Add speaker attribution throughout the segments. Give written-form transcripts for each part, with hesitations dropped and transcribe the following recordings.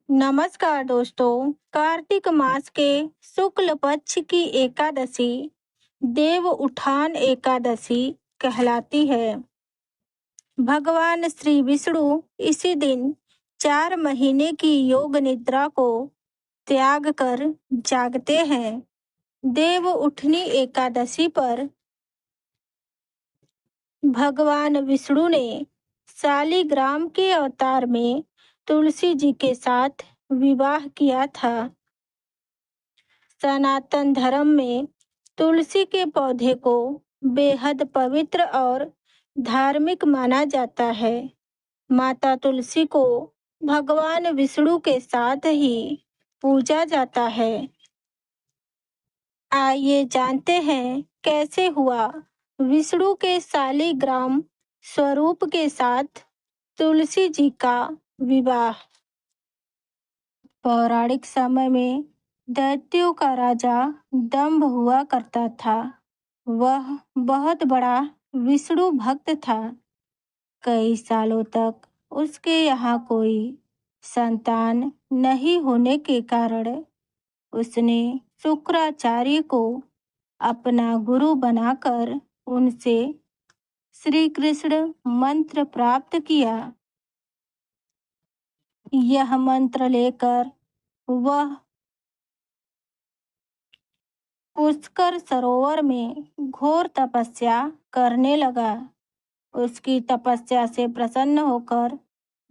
Speaker 1: नमस्कार दोस्तों। कार्तिक मास के शुक्ल पक्ष की एकादशी देव उठान एकादशी कहलाती है। भगवान श्री विष्णु इसी दिन 4 महीने की योग निद्रा को त्याग कर जागते हैं। देव उठनी एकादशी पर भगवान विष्णु ने शालिग्राम के अवतार में तुलसी जी के साथ विवाह किया था। सनातन धर्म में तुलसी के पौधे को बेहद पवित्र और धार्मिक माना जाता है। माता तुलसी को भगवान विष्णु के साथ ही पूजा जाता है। आइए जानते हैं कैसे हुआ विष्णु के शालिग्राम स्वरूप के साथ तुलसी जी का विवाह। पौराणिक समय में दैत्यों का राजा दंभ हुआ करता था। वह बहुत बड़ा विष्णु भक्त था। कई सालों तक उसके यहाँ कोई संतान नहीं होने के कारण उसने शुक्राचार्य को अपना गुरु बनाकर उनसे श्री कृष्ण मंत्र प्राप्त किया। यह मंत्र लेकर वह पुष्कर सरोवर में घोर तपस्या करने लगा। उसकी तपस्या से प्रसन्न होकर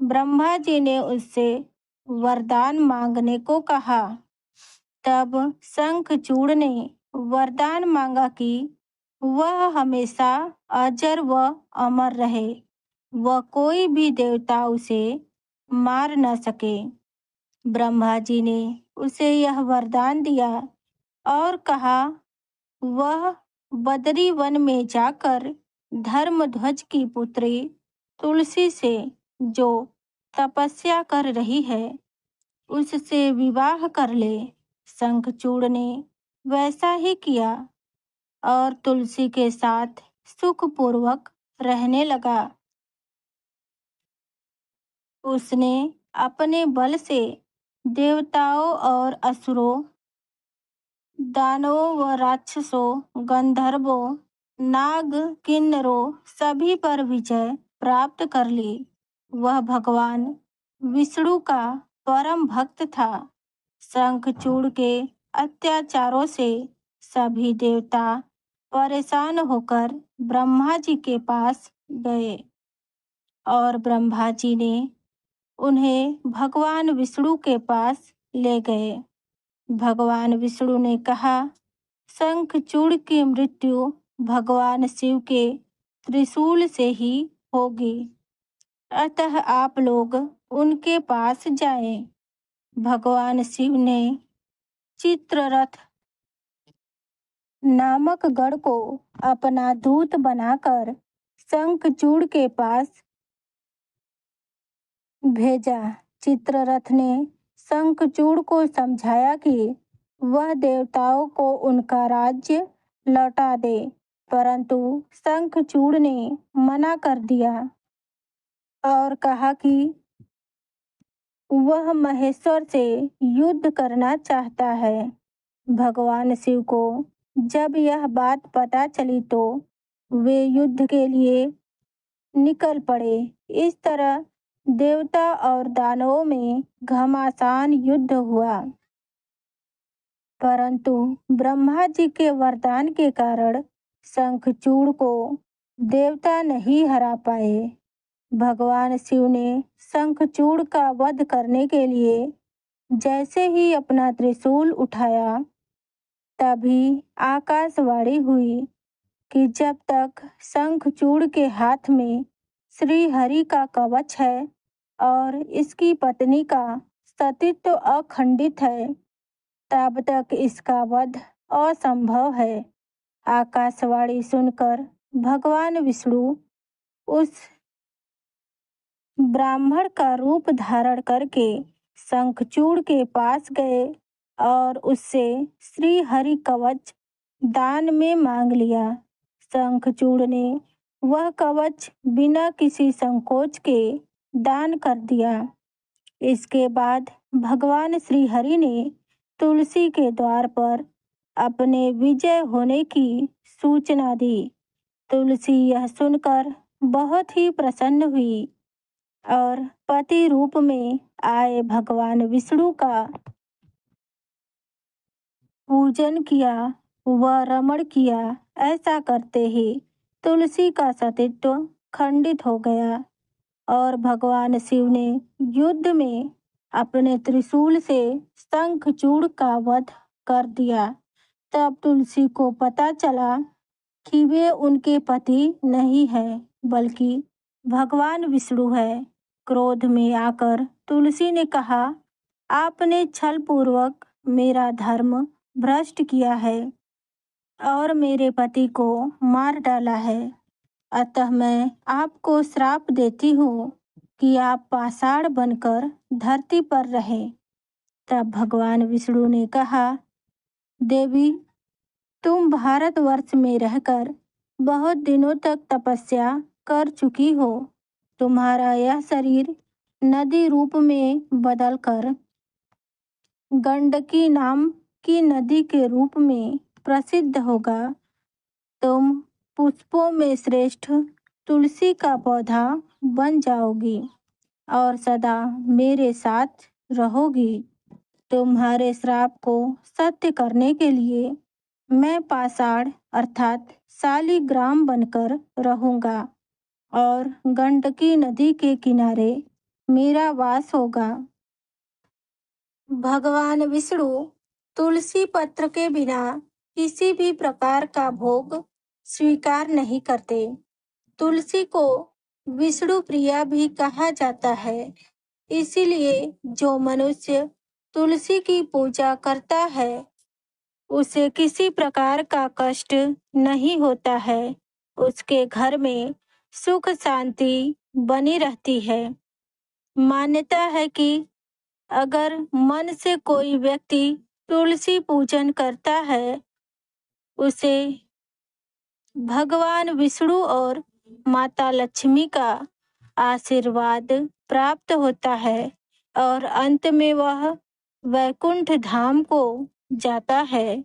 Speaker 1: ब्रह्मा जी ने उससे वरदान मांगने को कहा। तब शंखचूड़ ने वरदान मांगा कि वह हमेशा अजर व अमर रहे, वह कोई भी देवता उसे मार न सके। ब्रह्मा जी ने उसे यह वरदान दिया और कहा वह बदरी वन में जाकर धर्मध्वज की पुत्री तुलसी से जो तपस्या कर रही है उससे विवाह कर ले। शंखचूड़ ने वैसा ही किया और तुलसी के साथ सुखपूर्वक रहने लगा। उसने अपने बल से देवताओं और असुरों, दानवों व राक्षसों, गंधर्वों, नाग, किन्नरों सभी पर विजय प्राप्त कर ली। वह भगवान विष्णु का परम भक्त था। शंखचूड़ के अत्याचारों से सभी देवता परेशान होकर ब्रह्मा जी के पास गए और ब्रह्मा जी ने उन्हें भगवान विष्णु के पास ले गए। भगवान विष्णु ने कहा शंखचूड़ की मृत्यु भगवान शिव के त्रिशूल से ही होगी, अतः आप लोग उनके पास जाएं। भगवान शिव ने चित्ररथ नामक गण को अपना दूत बनाकर शंखचूड़ के पास भेजा। चित्ररथ ने शंखचूड़ को समझाया कि वह देवताओं को उनका राज्य लौटा दे, परंतु शंखचूड़ ने मना कर दिया और कहा कि वह महेश्वर से युद्ध करना चाहता है। भगवान शिव को जब यह बात पता चली तो वे युद्ध के लिए निकल पड़े। इस तरह देवता और दानवों में घमासान युद्ध हुआ, परंतु ब्रह्मा जी के वरदान के कारण शंखचूड़ को देवता नहीं हरा पाए। भगवान शिव ने शंखचूड़ का वध करने के लिए जैसे ही अपना त्रिशूल उठाया तभी आकाशवाणी हुई कि जब तक शंखचूड़ के हाथ में श्री हरि का कवच है और इसकी पत्नी का सतीत्व अखंडित है तब तक इसका वध असंभव है। आकाशवाणी सुनकर भगवान विष्णु उस ब्राह्मण का रूप धारण करके शंखचूड़ के पास गए और उससे श्री हरि कवच दान में मांग लिया। शंखचूड़ ने वह कवच बिना किसी संकोच के दान कर दिया। इसके बाद भगवान श्री हरि ने तुलसी के द्वार पर अपने विजय होने की सूचना दी। तुलसी यह सुनकर बहुत ही प्रसन्न हुई और पति रूप में आए भगवान विष्णु का पूजन किया व रमण किया। ऐसा करते ही तुलसी का सतीत्व खंडित हो गया और भगवान शिव ने युद्ध में अपने त्रिशूल से शंखचूड़ का वध कर दिया। तब तुलसी को पता चला कि वे उनके पति नहीं है बल्कि भगवान विष्णु है। क्रोध में आकर तुलसी ने कहा, आपने छल पूर्वक मेरा धर्म भ्रष्ट किया है और मेरे पति को मार डाला है। अतः मैं आपको श्राप देती हूँ कि आप पाषाण बनकर धरती पर रहें। तब भगवान विष्णु ने कहा, देवी, तुम भारतवर्ष में रहकर बहुत दिनों तक तपस्या कर चुकी हो। तुम्हारा यह शरीर नदी रूप में बदलकर गंडकी नाम की नदी के रूप में प्रसिद्ध होगा। तुम पुष्पों में श्रेष्ठ तुलसी का पौधा बन जाओगी और सदा मेरे साथ रहोगी। तुम्हारे श्राप को सत्य करने के लिए मैं पाषाण अर्थात शालिग्राम बनकर रहूंगा और गंडकी नदी के किनारे मेरा वास होगा। भगवान विष्णु तुलसी पत्र के बिना किसी भी प्रकार का भोग स्वीकार नहीं करते। तुलसी को विष्णु प्रिया भी कहा जाता है। इसीलिए जो मनुष्य तुलसी की पूजा करता है उसे किसी प्रकार का कष्ट नहीं होता है। उसके घर में सुख शांति बनी रहती है। मान्यता है कि अगर मन से कोई व्यक्ति तुलसी पूजन करता है उसे भगवान विष्णु और माता लक्ष्मी का आशीर्वाद प्राप्त होता है और अंत में वह वैकुंठ धाम को जाता है।